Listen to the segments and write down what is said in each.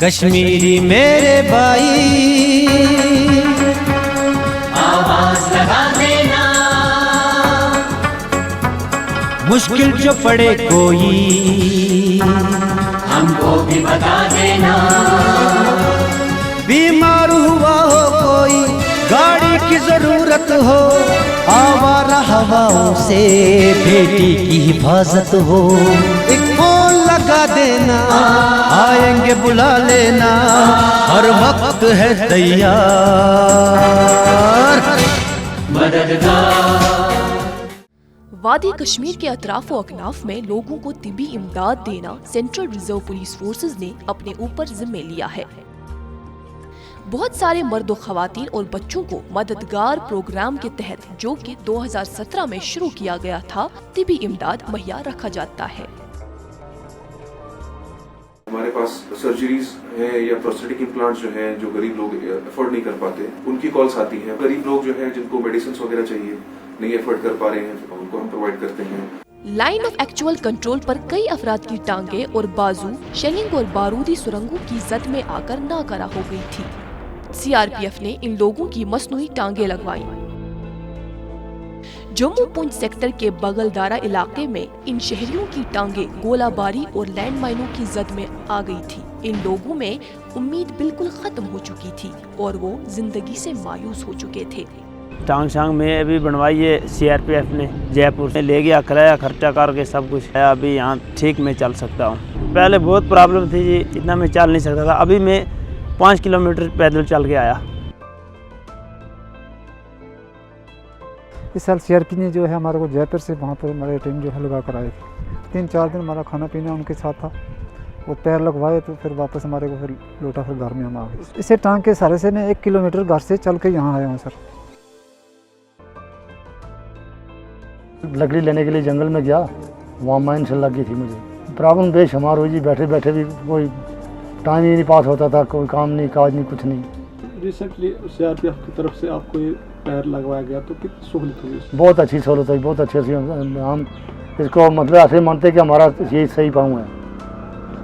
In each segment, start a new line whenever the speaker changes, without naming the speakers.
कश्मीरी मेरे भाई
आवाज लगा देना,
मुश्किल जो पड़े कोई
हमको भी बता देना।
बीमार हुआ हो कोई, गाड़ी की जरूरत हो, आवारा हवाओं से बेटी की हिफाजत हो, एक फोन लगा देना, आएंगे बुला लेना, हर वक्त है तैयार
मददगार।
वादी कश्मीर के अतराफ व अकनाफ में लोगों को तिबी इमदाद देना सेंट्रल रिजर्व पुलिस फोर्सेज ने अपने ऊपर जिम्मे लिया है। बहुत सारे मर्द ख़वातीन और बच्चों को मददगार प्रोग्राम के तहत, जो कि 2017 में शुरू किया गया था, तिबी इमदाद मुहैया रखा जाता है।
हमारे पास सर्जरीज हैं या प्रोस्थेटिक इम्प्लांट्स जो हैं, जो गरीब लोग अफोर्ड नहीं कर पाते, उनकी कॉल्स आती हैं। गरीब लोग जो हैं, जिनको मेडिसिन वगैरह चाहिए, नहीं अफोर्ड कर पा रहे हैं, उनको हम प्रोवाइड करते हैं।
लाइन ऑफ एक्चुअल कंट्रोल पर कई अफराद की टांगे और बाजू शेलिंग और बारूदी सुरंगों की जद में आकर नाकारा हो गई थी। सीआरपीएफ ने इन लोगों की मसनूई टांगे लगवाई। जम्मू पुंछ सेक्टर के बगलदारा इलाके में इन शहरियों की टांगे गोलाबारी और लैंड माइनों की जद में आ गई थी। इन लोगों में उम्मीद बिल्कुल खत्म हो चुकी थी और वो जिंदगी से मायूस हो चुके थे।
टांग शांग में अभी बनवाई है सीआरपीएफ ने, जयपुर से ले गया, किराया खर्चा करके सब कुछ है। अभी यहाँ ठीक में चल सकता हूँ। पहले बहुत प्रॉब्लम थी जी, इतना मैं चल नहीं सकता था। अभी मैं 5 किलोमीटर पैदल चल के आया।
इस साल सीआरपी ने जो है हमारे को जयपुर से वहाँ पर हमारे टीम जो है लगा कर आई थी। 3-4 दिन हमारा खाना पीना उनके साथ था। वो पैर लगवाए तो फिर वापस हमारे को फिर लौटा, फिर घर में हम आ गए। इसे टांग के सहारे से मैं 1 किलोमीटर घर से चल के यहाँ आया हूँ सर।
लकड़ी लेने के लिए जंगल में गया, वहाँ माइन से लगी थी मुझे। प्रॉब्लम बेशुमार हुई जी, बैठे बैठे भी कोई टाइम ही नहीं पास होता था, कोई काम नहीं, काज नहीं, कुछ नहीं।
रिसेंटली सीआरपीएफ की तरफ से आपको ये पैर लगवाया गया, तो कितनी सहूलत हुई?
बहुत अच्छी सहूलत हुई, बहुत अच्छी। हम इसको मतलब ऐसे मानते कि हमारा यही सही पाँव है।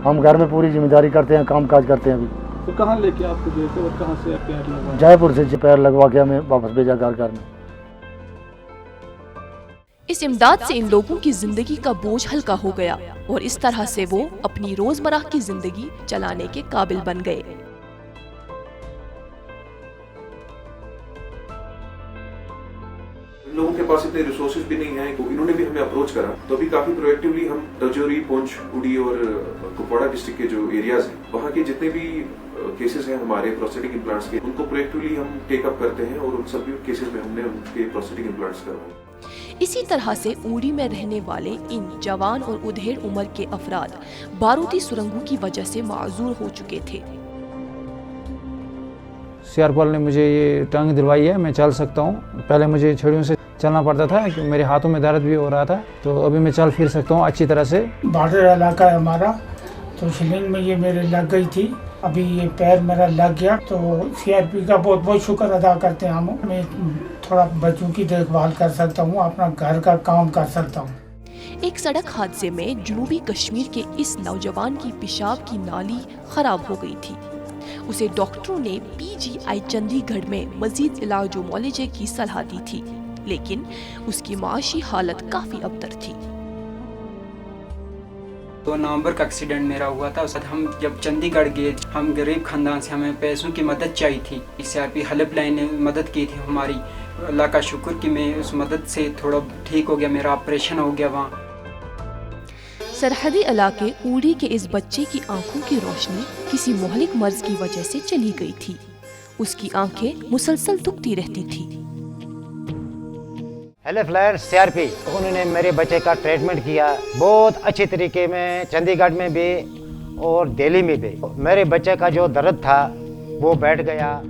हम घर में पूरी जिम्मेदारी करते हैं, काम काज करते हैं। अभी
तो कहाँ लेके आपको गए थे और कहाँ से पैर लगवाया?
जयपुर से पैर लगवा के हमें वापस भेजा घर में।
इस इमदाद से इन लोगों की जिंदगी का बोझ हल्का हो गया और इस तरह से वो अपनी रोजमर्रा की जिंदगी चलाने के काबिल बन गए।
लोगों के पास इतने रिसोर्सेज भी नहीं हैं, तो इन्होंने भी हमें अप्रोच करा। तो अभी काफी प्रोएक्टिवली हम रजौरी, पुंछ, उड़ी और कुपवाड़ा डिस्ट्रिक्ट के जो एरियाज हैं, वहाँ के जितने भी केसेस हैं हमारे प्रोस्थेटिक इम्प्लांट्स के, उनको प्रोएक्टिवली हम टेक अप करते हैं और उन सभी केसेस में हमने उनके प्रोस्थेटिक इम्प्लांट्स करवाए।
इसी तरह से उड़ी में रहने वाले इन जवान और उधेड़ उम्र के अफराद बारूदी सुरंगों की वजह से माजूर हो चुके थे।
सीआरपीएफ ने मुझे ये टांग दिलवाई है, मैं चल सकता हूँ। पहले मुझे छड़ियों से चलना पड़ता था कि मेरे हाथों में दर्द भी हो रहा था, तो अभी मैं चल फिर सकता हूँ अच्छी तरह से।
बॉर्डर इलाका है हमारा, तो शिलिंग में ये मेरे लग गई थी। अभी ये पैर मेरा लग गया, तो सीआरपी का बहुत बहुत शुक्र अदा करते हैं हम। मैं थोड़ा बच्चों की देखभाल कर सकता हूँ, अपना घर का काम कर सकता हूँ।
एक सड़क हादसे में जनूबी कश्मीर के इस नौजवान की पेशाब की नाली खराब हो गई थी। उसे डॉक्टरों ने पीजीआई चंडीगढ़ में मजीद इलाज और मुआलजे की सलाह दी थी, लेकिन उसकी माशी हालत काफी अबतर थी।
2 नवंबर का एक्सीडेंट मेरा हुआ था। उस हम जब चंडीगढ़ गए, हम गरीब खानदान से, हमें पैसों की मदद चाहिए थी। सीआरपी हेल्पलाइन ने मदद की थी हमारी। अल्लाह का शुक्र कि मैं उस मदद से थोड़ा ठीक हो गया, मेरा ऑपरेशन हो गया वहाँ।
सरहदी इलाके उड़ी के इस बच्चे की आंखों की रोशनी किसी मोहलिक मर्ज की वजह से चली गई थी। उसकी आंखें मुसलसल दुखती रहती थी।
हेलो फ्लायर सीआरपी, उन्होंने मेरे बच्चे का ट्रीटमेंट किया बहुत अच्छी तरीके में, चंडीगढ़ में भी और दिल्ली में भी। मेरे बच्चे का जो दर्द था वो बैठ गया।